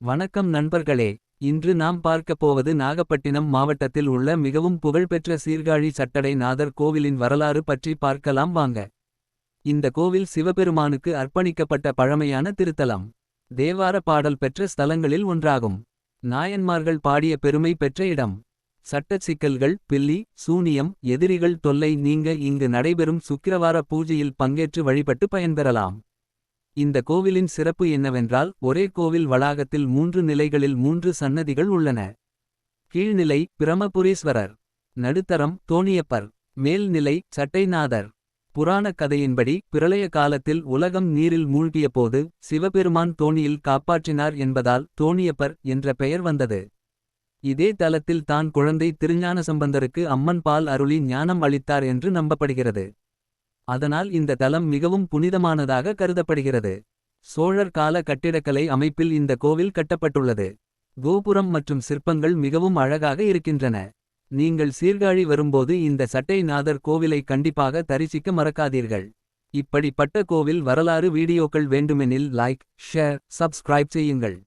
வணக்கம் நண்பர்களே. இன்று நாம் பார்க்கப் போவது நாகப்பட்டினம் மாவட்டத்தில் உள்ள மிகவும் புகழ்பெற்ற சீர்காழி சட்டடை நாதர் கோவிலின் வரலாறு பற்றி பார்க்கலாம் வாங்க. இந்த கோவில் சிவபெருமானுக்கு அர்ப்பணிக்கப்பட்ட பழமையான திருத்தலம். தேவார பாடல் பெற்ற ஸ்தலங்களில் ஒன்றாகும். நாயன்மார்கள் பாடிய பெருமை பெற்ற இடம். சட்டச் சிக்கல்கள், பில்லி சூனியம், எதிரிகள் தொல்லை நீங்க இங்கு நடைபெறும் சுக்கிரவார பூஜையில் பங்கேற்று வழிபட்டு பயன்பெறலாம். இந்த கோவிலின் சிறப்பு என்னவென்றால், ஒரே கோவில் வளாகத்தில் 3 நிலைகளில் 3 சன்னதிகள் உள்ளன. கீழ்நிலை பிரமபுரீஸ்வரர், நடுத்தரம் தோணியப்பர், மேல்நிலை சட்டைநாதர். புராணக் கதையின்படி பிரளய காலத்தில் உலகம் நீரில் மூழ்கிய போது சிவபெருமான் தோணியில் காப்பாற்றினார் என்பதால் தோணியப்பர் என்ற பெயர் வந்தது. இதே தலத்தில் தான் குழந்தை திருஞானசம்பந்தருக்கு அம்மன் பால் அருளி ஞானம் அளித்தார் என்று நம்பப்படுகிறது. அதனால் இந்த தலம் மிகவும் புனிதமானதாக கருதப்படுகிறது. சோழர் கால கட்டிடக்கலை அமைப்பில் இந்த கோவில் கட்டப்பட்டுள்ளது. கோபுரம் மற்றும் சிற்பங்கள் மிகவும் அழகாக இருக்கின்றன. நீங்கள் சீர்காழி வரும்போது இந்த சட்டைநாதர் கோவிலை கண்டிப்பாக தரிசிக்க மறக்காதீர்கள். இப்படிப்பட்ட கோவில் வரலாறு வீடியோக்கள் வேண்டுமெனில் லைக், ஷேர், சப்ஸ்கிரைப் செய்யுங்கள்.